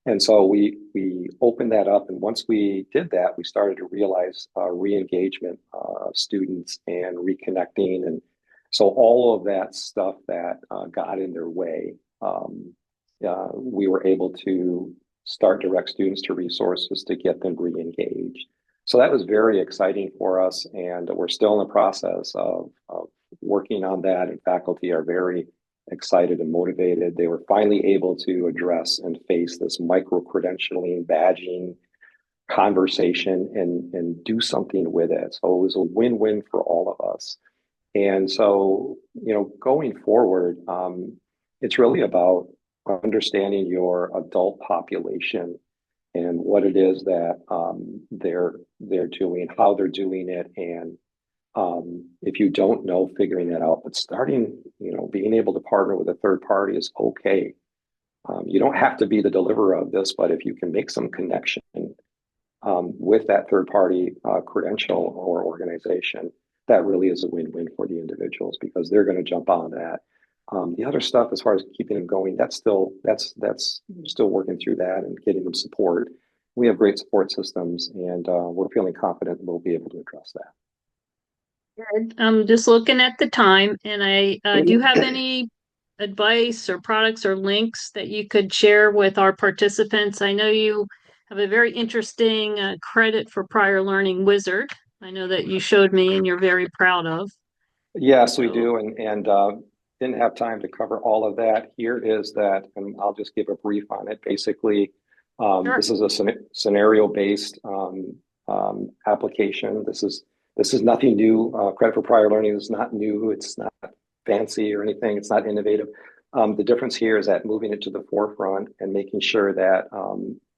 And so we opened that up. And once we did that, we started to realize re-engagement of students and reconnecting. And so all of that stuff that got in their way, we were able to start direct students to resources to get them re-engaged. So that was very exciting for us. And we're still in the process of working on that. And faculty are very excited and motivated. They were finally able to address and face this micro-credentialing, badging conversation and do something with it. So it was a win-win for all of us. And so, going forward, it's really about understanding your adult population and what it is that they're doing, how they're doing it, and if you don't know, figuring that out. But starting, being able to partner with a third party is okay. You don't have to be the deliverer of this, but if you can make some connection with that third party credential or organization, that really is a win-win for the individuals because they're going to jump on that. The other stuff, as far as keeping them going, that's still working through that and getting them support. We have great support systems, and we're feeling confident we'll be able to address that. I'm just looking at the time, and do you have any advice or products or links that you could share with our participants? I know you have a very interesting credit for prior learning wizard. I know that you showed me and you're very proud of. Yes, we do. And didn't have time to cover all of that. Here is that, and I'll just give a brief on it. Basically, sure. This is a scenario-based application. This is nothing new. Credit for prior learning is not new. It's not fancy or anything. It's not innovative. The difference here is that moving it to the forefront and making sure that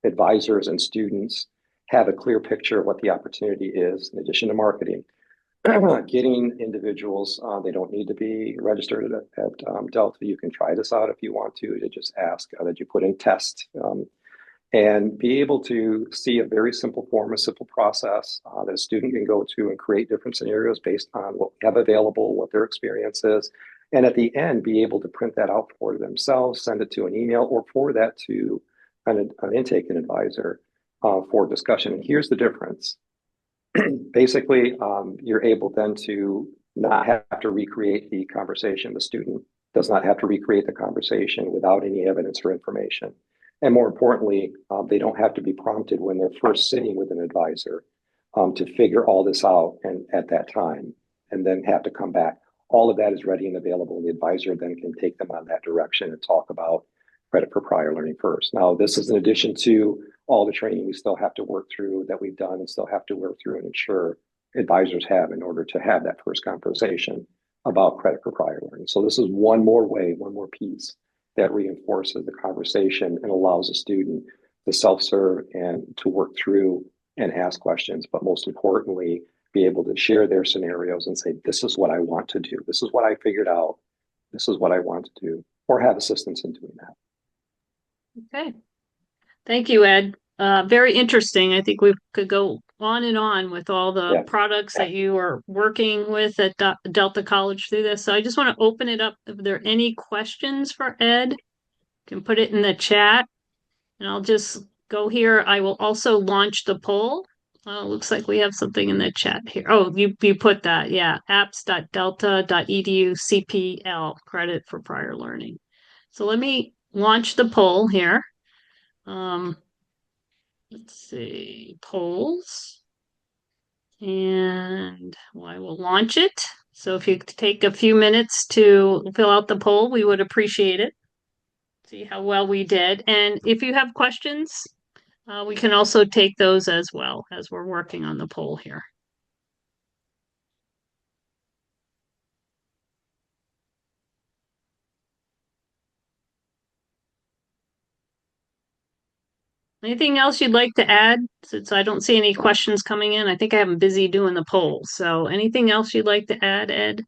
advisors and students have a clear picture of what the opportunity is, in addition to marketing. Getting individuals, they don't need to be registered at Delta. You can try this out if you want to just ask that you put in test. And be able to see a very simple form, a simple process that a student can go to and create different scenarios based on what we have available, what their experience is. And at the end, be able to print that out for themselves, send it to an email, or forward that to an intake advisor for discussion. And here's the difference. Basically, you're able then to not have to recreate the conversation. The student does not have to recreate the conversation without any evidence or information. And more importantly, they don't have to be prompted when they're first sitting with an advisor to figure all this out and at that time, and then have to come back. All of that is ready and available. The advisor then can take them on that direction and talk about credit for prior learning first. Now, this is in addition to all the training we still have to work through that we've done and still have to work through and ensure advisors have in order to have that first conversation about credit for prior learning. So this is one more way, one more piece that reinforces the conversation and allows a student to self-serve and to work through and ask questions, but most importantly, be able to share their scenarios and say, this is what I want to do. This is what I figured out. This is what I want to do, or have assistance in doing that. Okay. Thank you, Ed. Very interesting. I think we could go on and on with all the products that you are working with at Delta College through this. So I just want to open it up. If there are any questions for Ed, you can put it in the chat. And I'll just go here. I will also launch the poll. Looks like we have something in the chat here. Oh, you put that. Yeah. apps.delta.edu CPL, credit for prior learning. So let me launch the poll here. Let's see, polls, and I will launch it. So if you take a few minutes to fill out the poll, we would appreciate it. see how well we did. And if you have questions, we can also take those as well as we're working on the poll here. Anything else you'd like to add? Since I don't see any questions coming in, I think I am busy doing the poll. So anything else you'd like to add, Ed?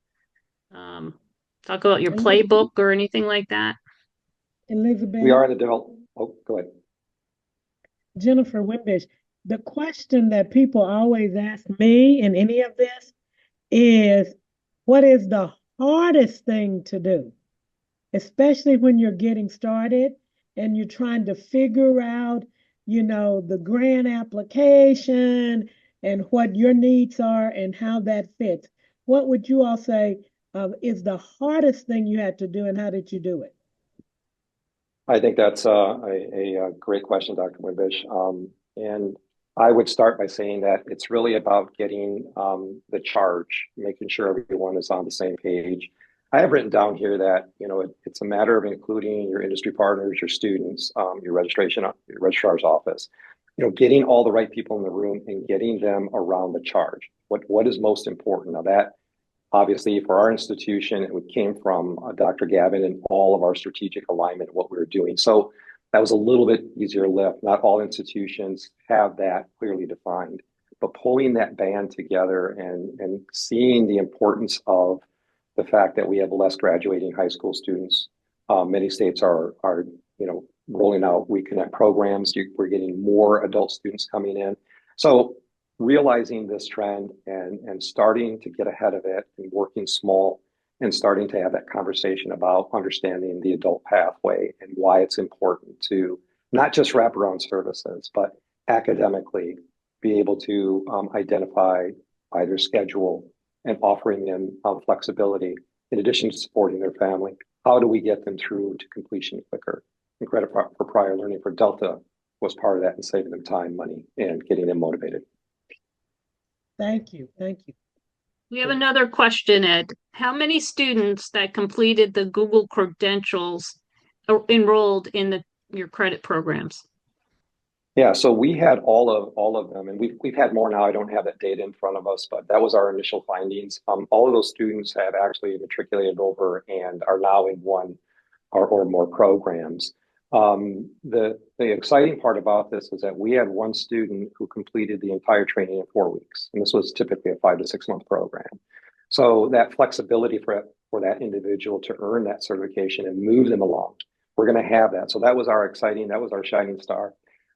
Talk about your playbook or anything like that? Elizabeth. We are in the development. Oh, go ahead. Jennifer Wimbish. The question that people always ask me in any of this is, what is the hardest thing to do? Especially when you're getting started and you're trying to figure out, the grant application and what your needs are and how that fits. What would you all say is the hardest thing you had to do, and how did you do it? I think that's a great question, Dr. Wimbish. And I would start by saying that it's really about getting the charge, making sure everyone is on the same page. I have written down here that, it's a matter of including your industry partners, your students, your registrar's office, getting all the right people in the room and getting them around the charge. What is most important? Now that, obviously, for our institution, it came from Dr. Gavin and all of our strategic alignment, what we were doing. So that was a little bit easier lift. Not all institutions have that clearly defined, but pulling that band together and seeing the importance of the fact that we have less graduating high school students. Many states are rolling out Reconnect programs. We're getting more adult students coming in. So realizing this trend and starting to get ahead of it and working small and starting to have that conversation about understanding the adult pathway and why it's important to not just wraparound services, but academically be able to identify either schedule and offering them flexibility in addition to supporting their family. How do we get them through to completion quicker? And credit for prior learning for Delta was part of that and saving them time, money, and getting them motivated. Thank you. Thank you. We have another question, Ed. How many students that completed the Google credentials enrolled in your credit programs? Yeah, so we had all of them, and we've had more now. I don't have that data in front of us, but that was our initial findings. All of those students have actually matriculated over and are now in one or more programs. The exciting part about this is that we had one student who completed the entire training in 4 weeks, and this was typically a 5 to 6 month program. So that flexibility for that individual to earn that certification and move them along, we're going to have that. So that was our shining star.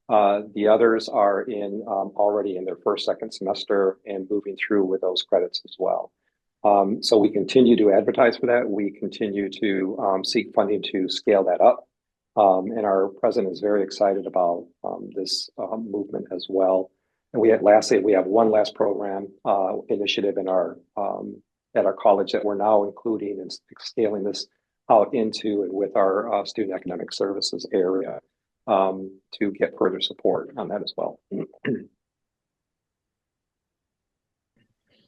The others are already in their first, second semester and moving through with those credits as well. So we continue to advertise for that. We continue to seek funding to scale that up. And our president is very excited about this movement as well. And we have one last program initiative in at our college that we're now including and scaling this out into and with our student academic services area to get further support on that as well.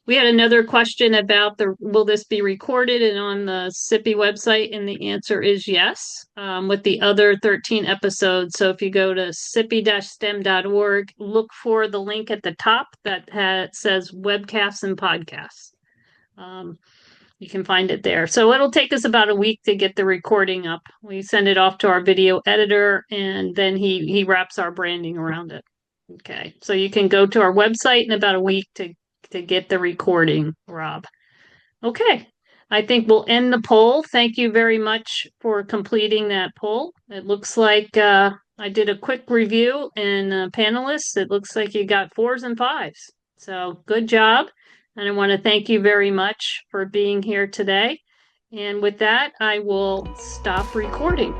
We had another question about will this be recorded and on the CCPI website? And the answer is yes, with the other 13 episodes. So if you go to CCPI-STEM.org, look for the link at the top that says webcasts and podcasts. You can find it there. So it'll take us about a week to get the recording up. We send it off to our video editor, and then he wraps our branding around it. Okay, so you can go to our website in about a week to get the recording, Rob. Okay, I think we'll end the poll. Thank you very much for completing that poll. It looks like I did a quick review, and panelists, it looks like you got 4s and 5s. So good job. And I want to thank you very much for being here today. And with that, I will stop recording.